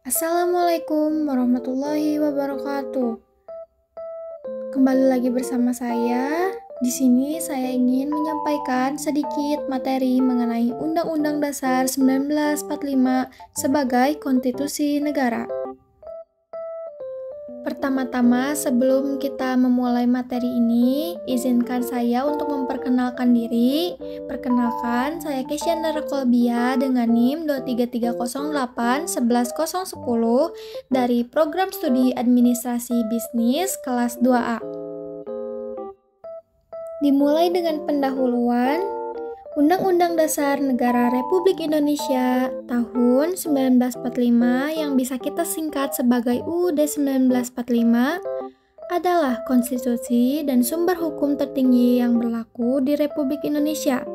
Assalamualaikum warahmatullahi wabarakatuh. Kembali lagi bersama saya. Di sini saya ingin menyampaikan sedikit materi mengenai Undang-Undang Dasar 1945 sebagai konstitusi negara. Pertama-tama, sebelum kita memulai materi ini, izinkan saya untuk memperkenalkan diri. Perkenalkan, saya Kesyana Kolbia dengan NIM 23308-11010 dari Program Studi Administrasi Bisnis kelas 2A. Dimulai dengan pendahuluan. Undang-Undang Dasar Negara Republik Indonesia tahun 1945 yang bisa kita singkat sebagai UUD 1945 adalah konstitusi dan sumber hukum tertinggi yang berlaku di Republik Indonesia.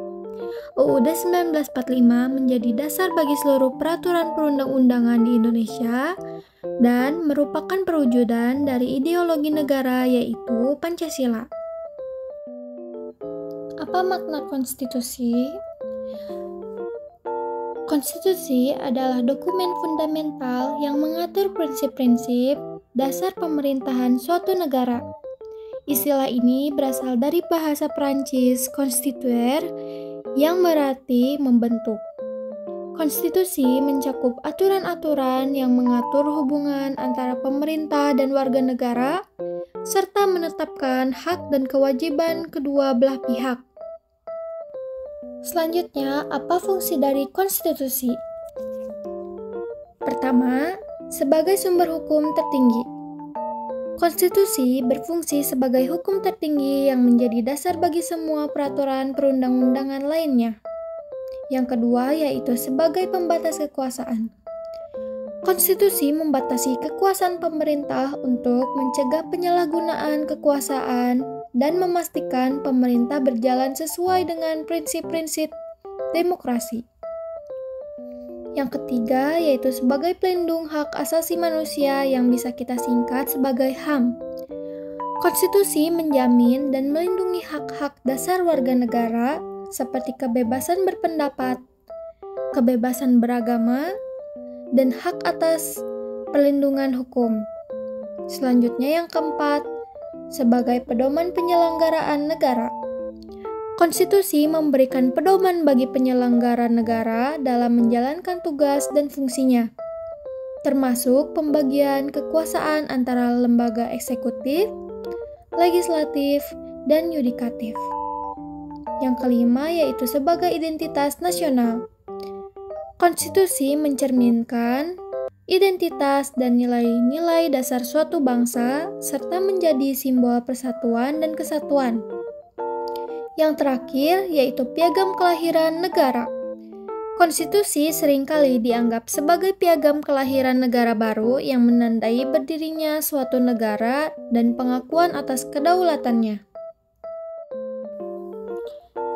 UUD 1945 menjadi dasar bagi seluruh peraturan perundang-undangan di Indonesia dan merupakan perwujudan dari ideologi negara yaitu Pancasila. Apa makna konstitusi? Konstitusi adalah dokumen fundamental yang mengatur prinsip-prinsip dasar pemerintahan suatu negara. Istilah ini berasal dari bahasa Prancis constituer yang berarti membentuk. Konstitusi mencakup aturan-aturan yang mengatur hubungan antara pemerintah dan warga negara serta menetapkan hak dan kewajiban kedua belah pihak. Selanjutnya, apa fungsi dari konstitusi? Pertama, sebagai sumber hukum tertinggi. Konstitusi berfungsi sebagai hukum tertinggi yang menjadi dasar bagi semua peraturan perundang-undangan lainnya. Yang kedua, yaitu sebagai pembatas kekuasaan. Konstitusi membatasi kekuasaan pemerintah untuk mencegah penyalahgunaan kekuasaan dan memastikan pemerintah berjalan sesuai dengan prinsip-prinsip demokrasi. Yang ketiga, yaitu sebagai pelindung hak asasi manusia yang bisa kita singkat sebagai HAM. Konstitusi menjamin dan melindungi hak-hak dasar warga negara seperti kebebasan berpendapat, kebebasan beragama, dan hak atas perlindungan hukum. Selanjutnya yang keempat, sebagai pedoman penyelenggaraan negara. Konstitusi memberikan pedoman bagi penyelenggara negara dalam menjalankan tugas dan fungsinya, termasuk pembagian kekuasaan antara lembaga eksekutif, legislatif, dan yudikatif. Yang kelima yaitu sebagai identitas nasional. Konstitusi mencerminkan identitas dan nilai-nilai dasar suatu bangsa, serta menjadi simbol persatuan dan kesatuan. Yang terakhir, yaitu piagam kelahiran negara. Konstitusi seringkali dianggap sebagai piagam kelahiran negara baru yang menandai berdirinya suatu negara dan pengakuan atas kedaulatannya.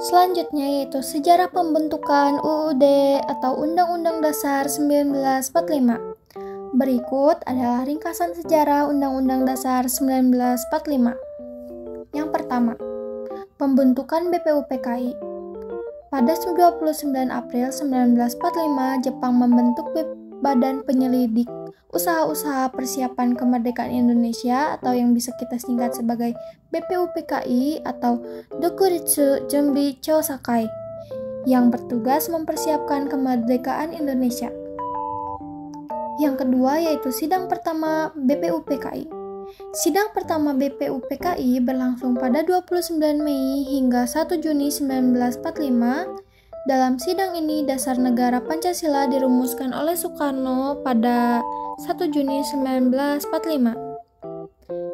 Selanjutnya yaitu sejarah pembentukan UUD atau Undang-Undang Dasar 1945. Berikut adalah ringkasan sejarah Undang-Undang Dasar 1945. Yang pertama, pembentukan BPUPKI. Pada 29 April 1945, Jepang membentuk Badan Penyelidik Usaha-Usaha Persiapan Kemerdekaan Indonesia atau yang bisa kita singkat sebagai BPUPKI atau Dokuritsu Junbi Chosakai yang bertugas mempersiapkan kemerdekaan Indonesia. Yang kedua yaitu sidang pertama BPUPKI. Sidang pertama BPUPKI berlangsung pada 29 Mei hingga 1 Juni 1945. Dalam sidang ini, dasar negara Pancasila dirumuskan oleh Soekarno pada 1 Juni 1945.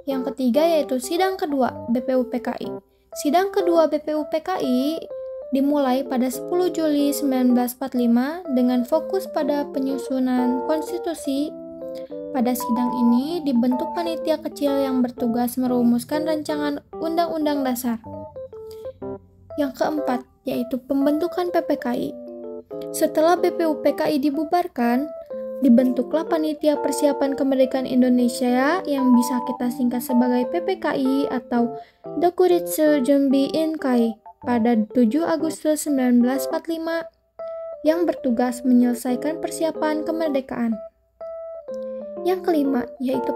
Yang ketiga yaitu sidang kedua BPUPKI. Sidang kedua BPUPKI dimulai pada 10 Juli 1945 dengan fokus pada penyusunan konstitusi. Pada sidang ini dibentuk panitia kecil yang bertugas merumuskan rancangan undang-undang dasar. Yang keempat, yaitu pembentukan PPKI. Setelah BPUPKI dibubarkan, dibentuklah Panitia Persiapan Kemerdekaan Indonesia yang bisa kita singkat sebagai PPKI atau Dokuritsu Junbi Inkai pada 7 Agustus 1945 yang bertugas menyelesaikan persiapan kemerdekaan. Yang kelima, yaitu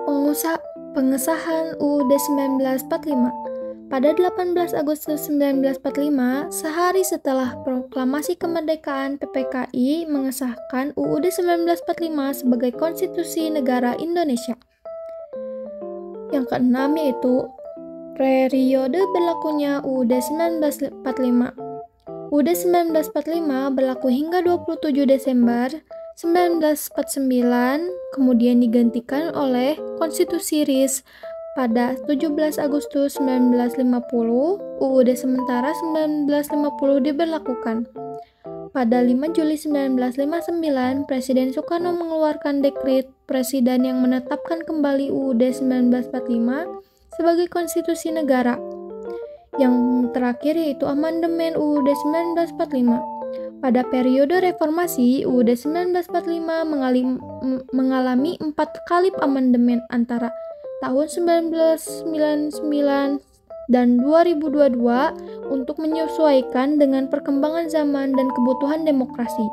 pengesahan UUD 1945. Pada 18 Agustus 1945, sehari setelah proklamasi kemerdekaan, PPKI mengesahkan UUD 1945 sebagai konstitusi negara Indonesia. Yang keenam yaitu periode berlakunya UUD 1945. UUD 1945 berlaku hingga 27 Desember 1949, kemudian digantikan oleh Konstitusi RIS pada 17 Agustus 1950, UUD sementara 1950 diberlakukan. Pada 5 Juli 1959, Presiden Soekarno mengeluarkan dekret Presiden yang menetapkan kembali UUD 1945 sebagai konstitusi negara. Yang terakhir yaitu amandemen UUD 1945. Pada periode reformasi, UUD 1945 mengalami 4 kali amandemen antara tahun 1999 dan 2022 untuk menyesuaikan dengan perkembangan zaman dan kebutuhan demokrasi.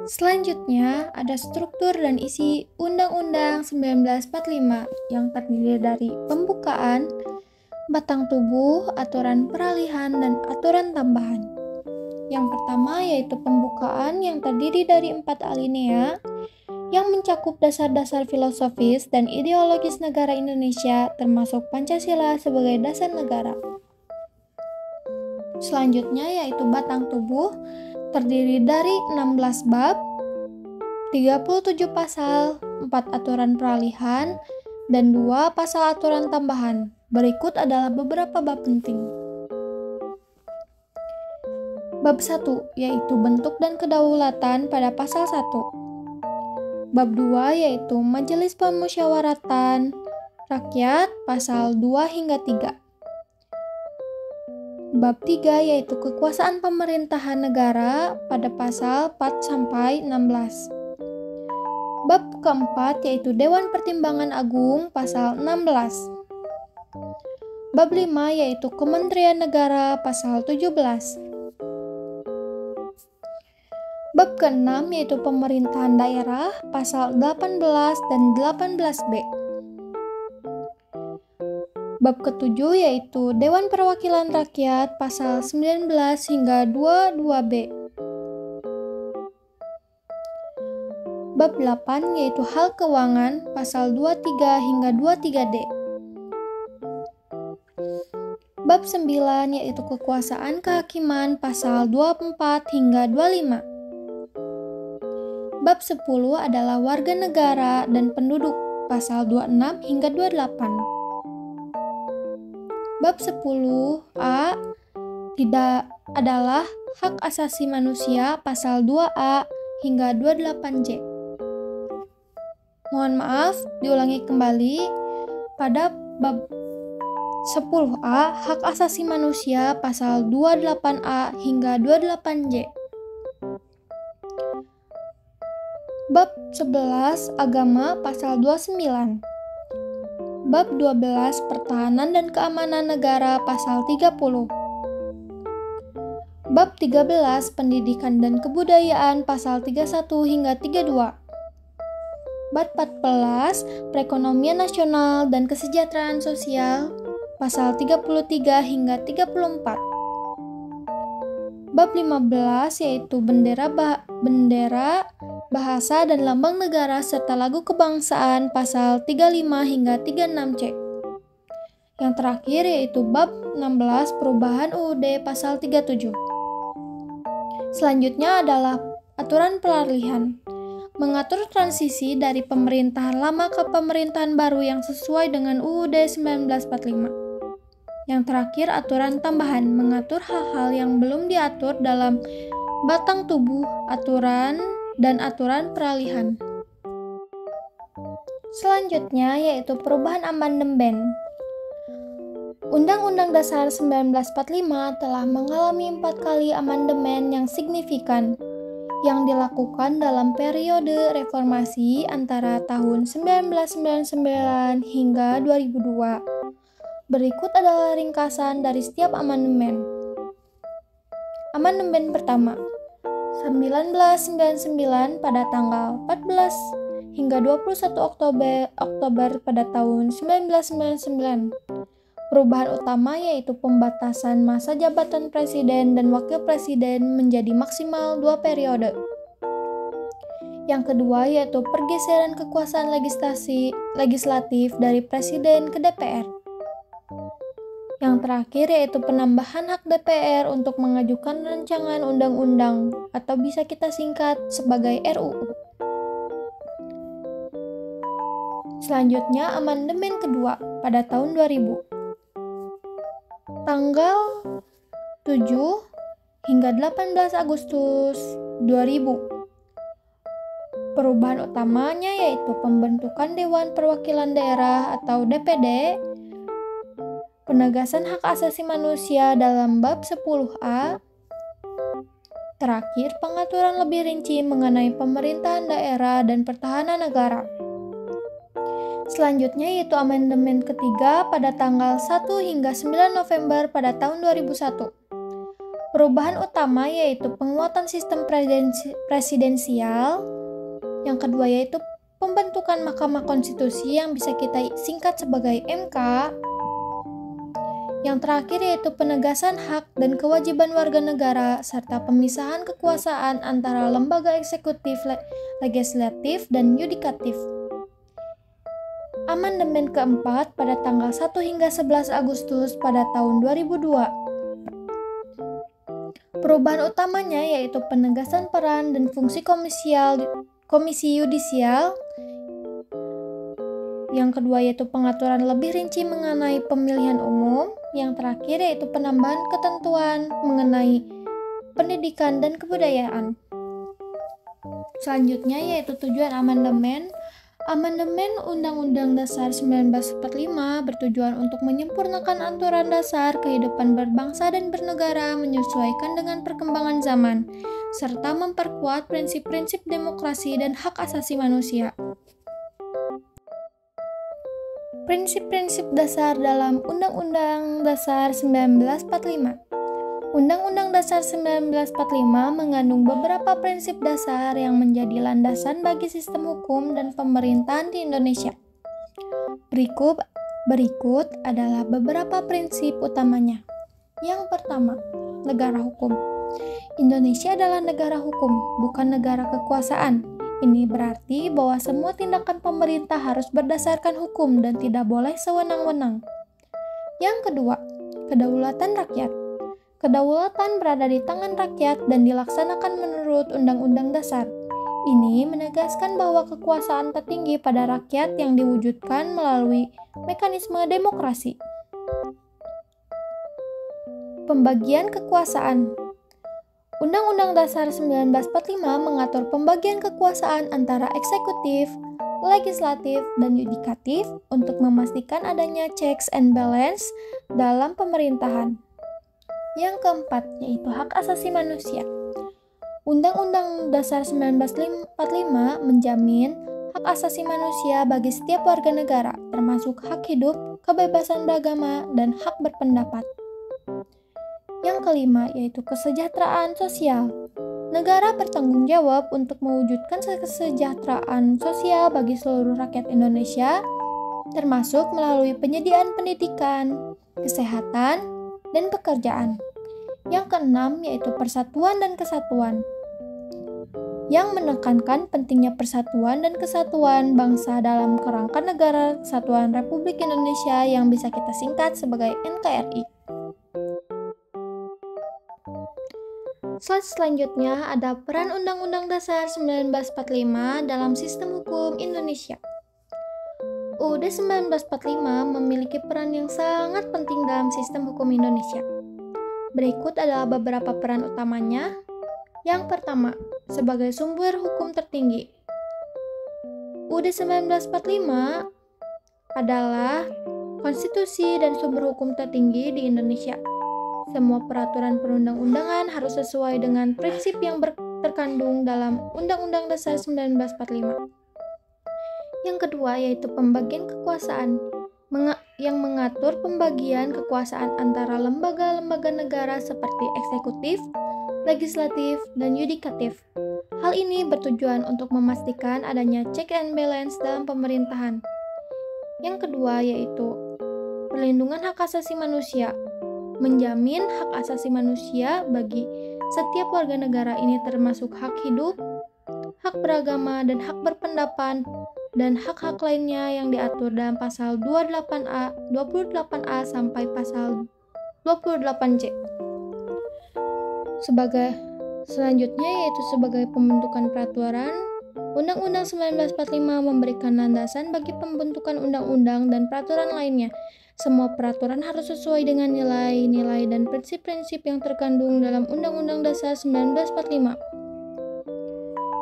Selanjutnya, ada struktur dan isi Undang-Undang 1945 yang terdiri dari pembukaan, batang tubuh, aturan peralihan, dan aturan tambahan. Yang pertama yaitu pembukaan yang terdiri dari 4 alinea yang mencakup dasar-dasar filosofis dan ideologis negara Indonesia termasuk Pancasila sebagai dasar negara. Selanjutnya yaitu batang tubuh terdiri dari 16 bab, 37 pasal, 4 aturan peralihan, dan 2 pasal aturan tambahan. Berikut adalah beberapa bab penting. Bab 1 yaitu bentuk dan kedaulatan pada pasal 1. Bab 2 yaitu Majelis Pemusyawaratan Rakyat pasal 2 hingga 3. Bab 3 yaitu kekuasaan pemerintahan negara pada pasal 4 sampai 16. Bab keempat yaitu Dewan Pertimbangan Agung pasal 16. Bab 5 yaitu Kementerian Negara pasal 17. Bab ke-6 yaitu Pemerintahan Daerah pasal 18 dan 18B. Bab ke-7 yaitu Dewan Perwakilan Rakyat pasal 19 hingga 22B. Bab 8 yaitu Hal Keuangan pasal 23 hingga 23D. Bab 9 yaitu Kekuasaan Kehakiman pasal 24 hingga 25. Bab 10 adalah Warga Negara dan Penduduk pasal 26 hingga 28. Bab 10A tidak adalah Hak Asasi Manusia pasal 2A hingga 28J. Mohon maaf, diulangi kembali. Pada bab 10A Hak Asasi Manusia pasal 28A hingga 28J. Bab 11 Agama pasal 29. Bab 12 Pertahanan dan Keamanan Negara pasal 30. Bab 13 Pendidikan dan Kebudayaan pasal 31 hingga 32. Bab 14 Perekonomian Nasional dan Kesejahteraan Sosial pasal 33 hingga 34. Bab 15 yaitu bendera, bahasa dan lambang negara serta lagu kebangsaan pasal 35 hingga 36C. Yang terakhir yaitu bab 16 perubahan UUD pasal 37. Selanjutnya adalah aturan peralihan. Mengatur transisi dari pemerintahan lama ke pemerintahan baru yang sesuai dengan UUD 1945. Yang terakhir, aturan tambahan mengatur hal-hal yang belum diatur dalam batang tubuh aturan dan aturan peralihan. Selanjutnya yaitu perubahan amandemen. Undang-Undang Dasar 1945 telah mengalami 4 kali amandemen yang signifikan yang dilakukan dalam periode reformasi antara tahun 1999 hingga 2002. Berikut adalah ringkasan dari setiap amandemen. Amandemen pertama, 1999 pada tanggal 14 hingga 21 Oktober pada tahun 1999. Perubahan utama yaitu pembatasan masa jabatan presiden dan wakil presiden menjadi maksimal 2 periode. Yang kedua yaitu pergeseran kekuasaan legislatif dari presiden ke DPR. Yang terakhir yaitu penambahan hak DPR untuk mengajukan rancangan undang-undang atau bisa kita singkat sebagai RUU. Selanjutnya amandemen kedua pada tahun 2000. Tanggal 7 hingga 18 Agustus 2000. Perubahan utamanya yaitu pembentukan Dewan Perwakilan Daerah atau DPD, penegasan hak asasi manusia dalam bab 10A, terakhir pengaturan lebih rinci mengenai pemerintahan daerah dan pertahanan negara. Selanjutnya yaitu amandemen ketiga pada tanggal 1 hingga 9 November pada tahun 2001. Perubahan utama yaitu penguatan sistem presidensial. Yang kedua yaitu pembentukan Mahkamah Konstitusi yang bisa kita singkat sebagai MK. Yang terakhir yaitu penegasan hak dan kewajiban warga negara serta pemisahan kekuasaan antara lembaga eksekutif, legislatif, dan yudikatif. Amandemen keempat pada tanggal 1 hingga 11 Agustus pada tahun 2002. Perubahan utamanya yaitu penegasan peran dan fungsi komisi yudisial. Yang kedua yaitu pengaturan lebih rinci mengenai pemilihan umum. Yang terakhir yaitu penambahan ketentuan mengenai pendidikan dan kebudayaan. Selanjutnya yaitu tujuan amandemen. Amandemen Undang-Undang Dasar 1945 bertujuan untuk menyempurnakan aturan dasar kehidupan berbangsa dan bernegara menyesuaikan dengan perkembangan zaman, serta memperkuat prinsip-prinsip demokrasi dan hak asasi manusia. Prinsip-prinsip dasar dalam Undang-Undang Dasar 1945. Undang-Undang Dasar 1945 mengandung beberapa prinsip dasar yang menjadi landasan bagi sistem hukum dan pemerintahan di Indonesia. Berikut adalah beberapa prinsip utamanya. Yang pertama, negara hukum. Indonesia adalah negara hukum, bukan negara kekuasaan. Ini berarti bahwa semua tindakan pemerintah harus berdasarkan hukum dan tidak boleh sewenang-wenang. Yang kedua, kedaulatan rakyat. Kedaulatan berada di tangan rakyat dan dilaksanakan menurut Undang-Undang Dasar. Ini menegaskan bahwa kekuasaan tertinggi pada rakyat yang diwujudkan melalui mekanisme demokrasi. Pembagian kekuasaan. Undang-Undang Dasar 1945 mengatur pembagian kekuasaan antara eksekutif, legislatif, dan yudikatif untuk memastikan adanya checks and balance dalam pemerintahan. Yang keempat, yaitu hak asasi manusia. Undang-Undang Dasar 1945 menjamin hak asasi manusia bagi setiap warga negara, termasuk hak hidup, kebebasan beragama, dan hak berpendapat. Yang kelima, yaitu kesejahteraan sosial. Negara bertanggung jawab untuk mewujudkan kesejahteraan sosial bagi seluruh rakyat Indonesia, termasuk melalui penyediaan pendidikan, kesehatan, dan pekerjaan. Yang keenam yaitu persatuan dan kesatuan, yang menekankan pentingnya persatuan dan kesatuan bangsa dalam kerangka Negara Kesatuan Republik Indonesia yang bisa kita singkat sebagai NKRI. Slide selanjutnya ada peran Undang-Undang Dasar 1945 dalam sistem hukum Indonesia. UUD 1945 memiliki peran yang sangat penting dalam sistem hukum Indonesia. Berikut adalah beberapa peran utamanya. Yang pertama, sebagai sumber hukum tertinggi. UUD 1945 adalah konstitusi dan sumber hukum tertinggi di Indonesia. Semua peraturan perundang-undangan harus sesuai dengan prinsip yang terkandung dalam Undang-Undang Dasar 1945. Yang kedua yaitu pembagian kekuasaan, yang mengatur pembagian kekuasaan antara lembaga-lembaga negara seperti eksekutif, legislatif, dan yudikatif. Hal ini bertujuan untuk memastikan adanya check and balance dalam pemerintahan. Yang kedua yaitu perlindungan hak asasi manusia. Menjamin hak asasi manusia bagi setiap warga negara ini termasuk hak hidup, hak beragama, dan hak berpendapat, dan hak-hak lainnya yang diatur dalam pasal 28A sampai pasal 28C. Selanjutnya yaitu sebagai pembentukan peraturan, Undang-Undang 1945 memberikan landasan bagi pembentukan undang-undang dan peraturan lainnya. Semua peraturan harus sesuai dengan nilai-nilai dan prinsip-prinsip yang terkandung dalam Undang-Undang Dasar 1945.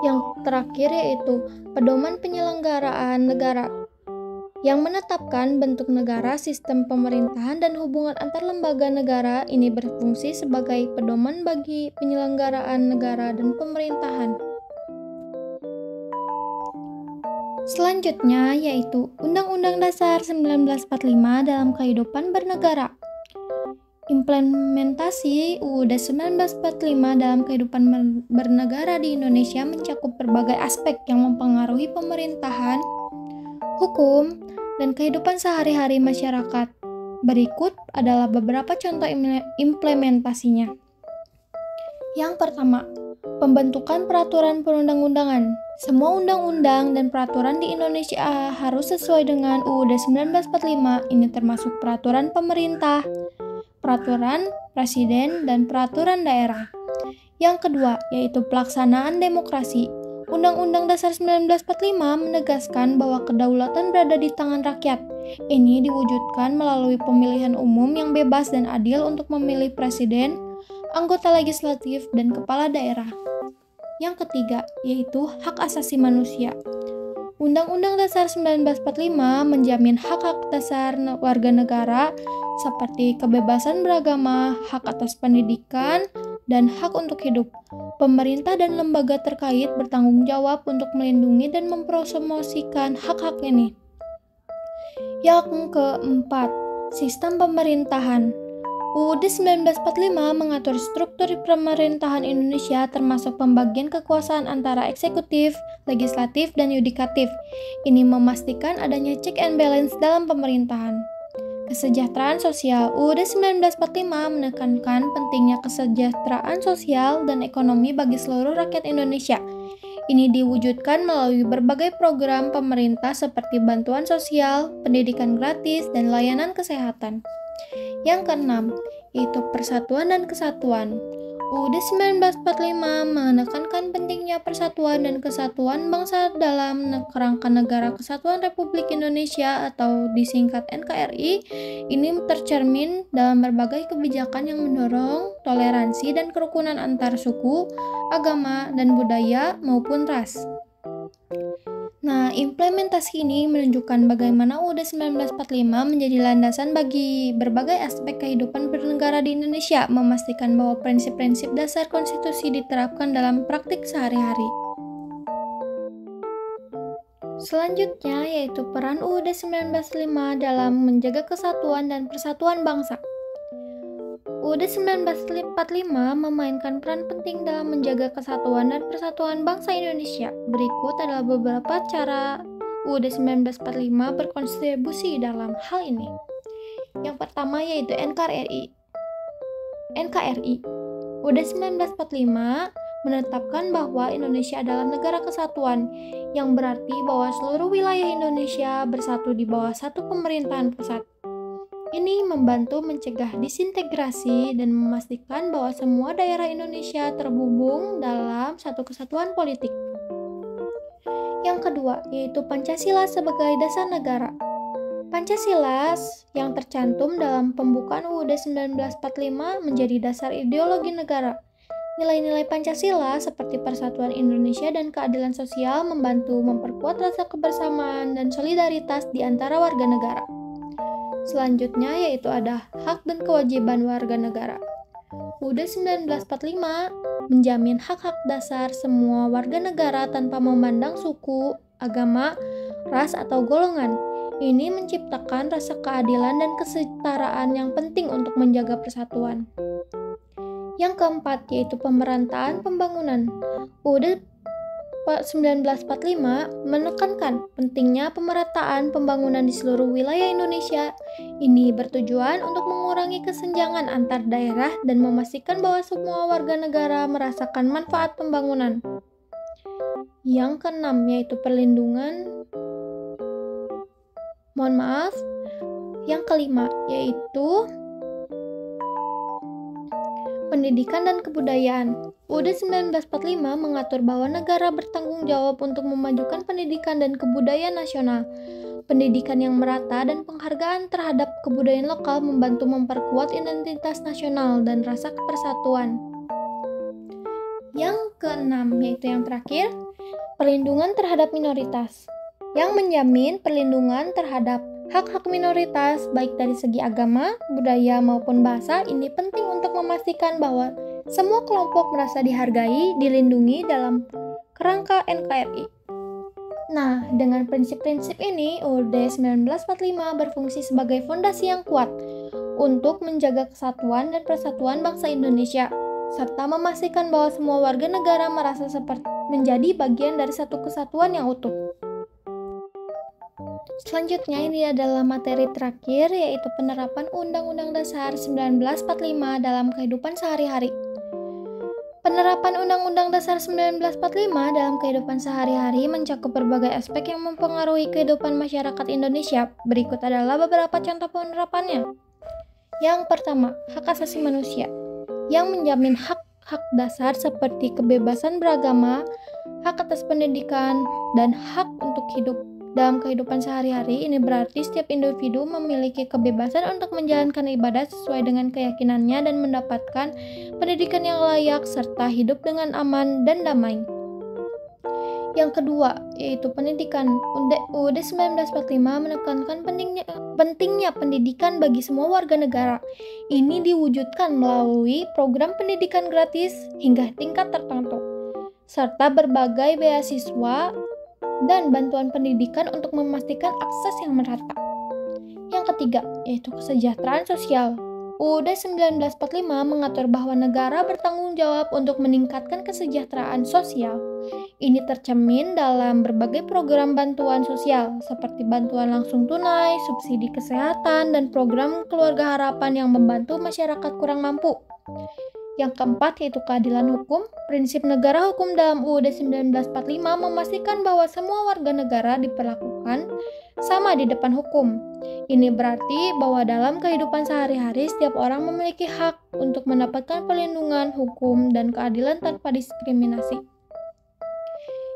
Yang terakhir yaitu pedoman penyelenggaraan negara, yang menetapkan bentuk negara, sistem pemerintahan, dan hubungan antar lembaga negara. Ini berfungsi sebagai pedoman bagi penyelenggaraan negara dan pemerintahan. Selanjutnya yaitu Undang-Undang Dasar 1945 dalam kehidupan bernegara. Implementasi UUD 1945 dalam kehidupan bernegara di Indonesia mencakup berbagai aspek yang mempengaruhi pemerintahan, hukum, dan kehidupan sehari-hari masyarakat. Berikut adalah beberapa contoh implementasinya. Yang pertama, pembentukan peraturan perundang-undangan. Semua undang-undang dan peraturan di Indonesia harus sesuai dengan UUD 1945. Ini termasuk peraturan pemerintah, peraturan presiden, dan peraturan daerah. Yang kedua, yaitu pelaksanaan demokrasi. Undang-Undang Dasar 1945 menegaskan bahwa kedaulatan berada di tangan rakyat. Ini diwujudkan melalui pemilihan umum yang bebas dan adil untuk memilih presiden, anggota legislatif, dan kepala daerah. Yang ketiga, yaitu hak asasi manusia. Undang-Undang Dasar 1945 menjamin hak-hak dasar warga negara seperti kebebasan beragama, hak atas pendidikan, dan hak untuk hidup. Pemerintah dan lembaga terkait bertanggung jawab untuk melindungi dan mempromosikan hak-hak ini. Yang keempat, sistem pemerintahan. UUD 1945 mengatur struktur pemerintahan Indonesia termasuk pembagian kekuasaan antara eksekutif, legislatif, dan yudikatif. Ini memastikan adanya check and balance dalam pemerintahan. Kesejahteraan sosial. UUD 1945 menekankan pentingnya kesejahteraan sosial dan ekonomi bagi seluruh rakyat Indonesia. Ini diwujudkan melalui berbagai program pemerintah seperti bantuan sosial, pendidikan gratis, dan layanan kesehatan. Yang keenam, yaitu persatuan dan kesatuan. UUD 1945 menekankan pentingnya persatuan dan kesatuan bangsa dalam kerangka Negara Kesatuan Republik Indonesia atau disingkat NKRI. Ini tercermin dalam berbagai kebijakan yang mendorong toleransi dan kerukunan antar suku, agama, dan budaya maupun ras. Nah, implementasi ini menunjukkan bagaimana UUD 1945 menjadi landasan bagi berbagai aspek kehidupan bernegara di Indonesia, memastikan bahwa prinsip-prinsip dasar konstitusi diterapkan dalam praktik sehari-hari. Selanjutnya yaitu peran UUD 1945 dalam menjaga kesatuan dan persatuan bangsa. UUD 1945 memainkan peran penting dalam menjaga kesatuan dan persatuan bangsa Indonesia. Berikut adalah beberapa cara UUD 1945 berkontribusi dalam hal ini. Yang pertama yaitu NKRI. UUD 1945 menetapkan bahwa Indonesia adalah negara kesatuan, yang berarti bahwa seluruh wilayah Indonesia bersatu di bawah satu pemerintahan pusat. Ini membantu mencegah disintegrasi dan memastikan bahwa semua daerah Indonesia terhubung dalam satu kesatuan politik. Yang kedua, yaitu Pancasila sebagai dasar negara. Pancasila yang tercantum dalam pembukaan UUD 1945 menjadi dasar ideologi negara. Nilai-nilai Pancasila seperti persatuan Indonesia dan keadilan sosial membantu memperkuat rasa kebersamaan dan solidaritas di antara warga negara. Selanjutnya yaitu ada hak dan kewajiban warga negara. UUD 1945 menjamin hak-hak dasar semua warga negara tanpa memandang suku, agama, ras, atau golongan. Ini menciptakan rasa keadilan dan kesetaraan yang penting untuk menjaga persatuan. Yang keempat yaitu pemerataan pembangunan. UUD 1945 menekankan pentingnya pemerataan pembangunan di seluruh wilayah Indonesia. Ini bertujuan untuk mengurangi kesenjangan antar daerah dan memastikan bahwa semua warga negara merasakan manfaat pembangunan. Yang keenam yaitu perlindungan. Yang kelima yaitu pendidikan dan kebudayaan. UUD 1945 mengatur bahwa negara bertanggung jawab untuk memajukan pendidikan dan kebudayaan nasional. Pendidikan yang merata dan penghargaan terhadap kebudayaan lokal membantu memperkuat identitas nasional dan rasa persatuan. Yang keenam, yaitu yang terakhir, perlindungan terhadap minoritas, yang menjamin perlindungan terhadap hak-hak minoritas baik dari segi agama, budaya maupun bahasa. Ini penting untuk memastikan bahwa semua kelompok merasa dihargai, dilindungi dalam kerangka NKRI. Nah, dengan prinsip-prinsip ini, UUD 1945 berfungsi sebagai fondasi yang kuat untuk menjaga kesatuan dan persatuan bangsa Indonesia, serta memastikan bahwa semua warga negara merasa seperti menjadi bagian dari satu kesatuan yang utuh. Selanjutnya ini adalah materi terakhir, yaitu penerapan Undang-Undang Dasar 1945 dalam kehidupan sehari-hari. Penerapan Undang-Undang Dasar 1945 dalam kehidupan sehari-hari mencakup berbagai aspek yang mempengaruhi kehidupan masyarakat Indonesia. Berikut adalah beberapa contoh penerapannya. Yang pertama, hak asasi manusia, yang menjamin hak-hak dasar seperti kebebasan beragama, hak atas pendidikan, dan hak untuk hidup. Dalam kehidupan sehari-hari, ini berarti setiap individu memiliki kebebasan untuk menjalankan ibadah sesuai dengan keyakinannya dan mendapatkan pendidikan yang layak serta hidup dengan aman dan damai. Yang kedua, yaitu pendidikan. UUD 1945 menekankan pentingnya pendidikan bagi semua warga negara. Ini diwujudkan melalui program pendidikan gratis hingga tingkat tertentu, serta berbagai beasiswa dan bantuan pendidikan untuk memastikan akses yang merata. Yang ketiga, yaitu kesejahteraan sosial. UUD 1945 mengatur bahwa negara bertanggung jawab untuk meningkatkan kesejahteraan sosial. Ini tercermin dalam berbagai program bantuan sosial, seperti bantuan langsung tunai, subsidi kesehatan, dan program keluarga harapan yang membantu masyarakat kurang mampu. Yang keempat, yaitu keadilan hukum. Prinsip negara hukum dalam UUD 1945 memastikan bahwa semua warga negara diperlakukan sama di depan hukum. Ini berarti bahwa dalam kehidupan sehari-hari setiap orang memiliki hak untuk mendapatkan perlindungan hukum dan keadilan tanpa diskriminasi.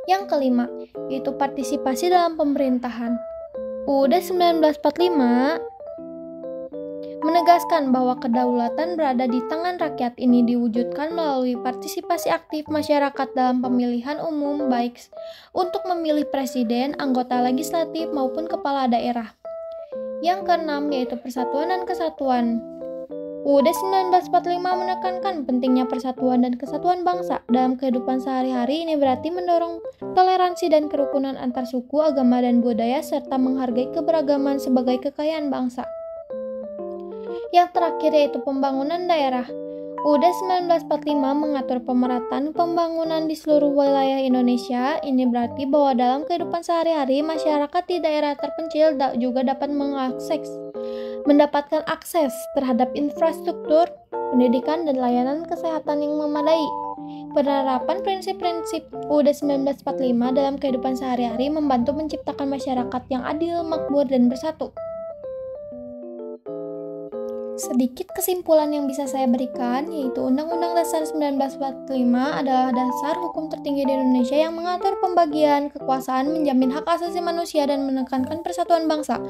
Yang kelima, yaitu partisipasi dalam pemerintahan. UUD 1945 menegaskan bahwa kedaulatan berada di tangan rakyat. Ini diwujudkan melalui partisipasi aktif masyarakat dalam pemilihan umum, baik untuk memilih presiden, anggota legislatif, maupun kepala daerah. Yang keenam, yaitu persatuan dan kesatuan. UUD 1945 menekankan pentingnya persatuan dan kesatuan bangsa. Dalam kehidupan sehari-hari, ini berarti mendorong toleransi dan kerukunan antar suku, agama, dan budaya, serta menghargai keberagaman sebagai kekayaan bangsa. Yang terakhir yaitu pembangunan daerah. UUD 1945 mengatur pemerataan pembangunan di seluruh wilayah Indonesia. Ini berarti bahwa dalam kehidupan sehari-hari, masyarakat di daerah terpencil juga dapat mendapatkan akses terhadap infrastruktur, pendidikan, dan layanan kesehatan yang memadai. Penerapan prinsip-prinsip UUD 1945 dalam kehidupan sehari-hari membantu menciptakan masyarakat yang adil, makmur, dan bersatu. Sedikit kesimpulan yang bisa saya berikan, yaitu Undang-Undang Dasar 1945 adalah dasar hukum tertinggi di Indonesia yang mengatur pembagian kekuasaan, menjamin hak asasi manusia, dan menekankan persatuan bangsa.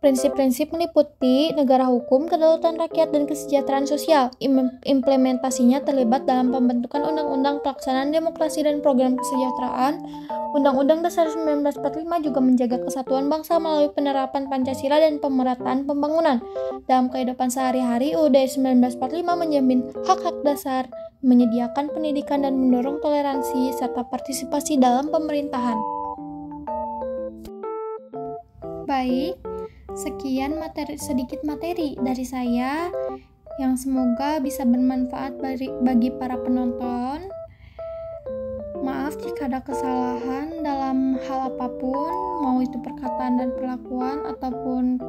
Prinsip-prinsip meliputi negara hukum, kedaulatan rakyat, dan kesejahteraan sosial. Implementasinya terlibat dalam pembentukan undang-undang pelaksanaan demokrasi dan program kesejahteraan. Undang-Undang Dasar 1945 juga menjaga kesatuan bangsa melalui penerapan Pancasila dan pemerataan pembangunan. Dalam kehidupan sehari-hari, UUD 1945 menjamin hak-hak dasar, menyediakan pendidikan, dan mendorong toleransi serta partisipasi dalam pemerintahan. Baik, sekian sedikit materi dari saya. yang semoga bisa bermanfaat bagi para penonton. Maaf jika ada kesalahan dalam hal apapun, mau itu perkataan dan perlakuan ataupun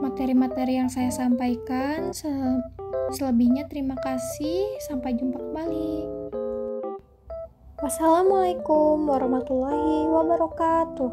materi-materi yang saya sampaikan. Selebihnya terima kasih, sampai jumpa kembali. Wassalamualaikum warahmatullahi wabarakatuh.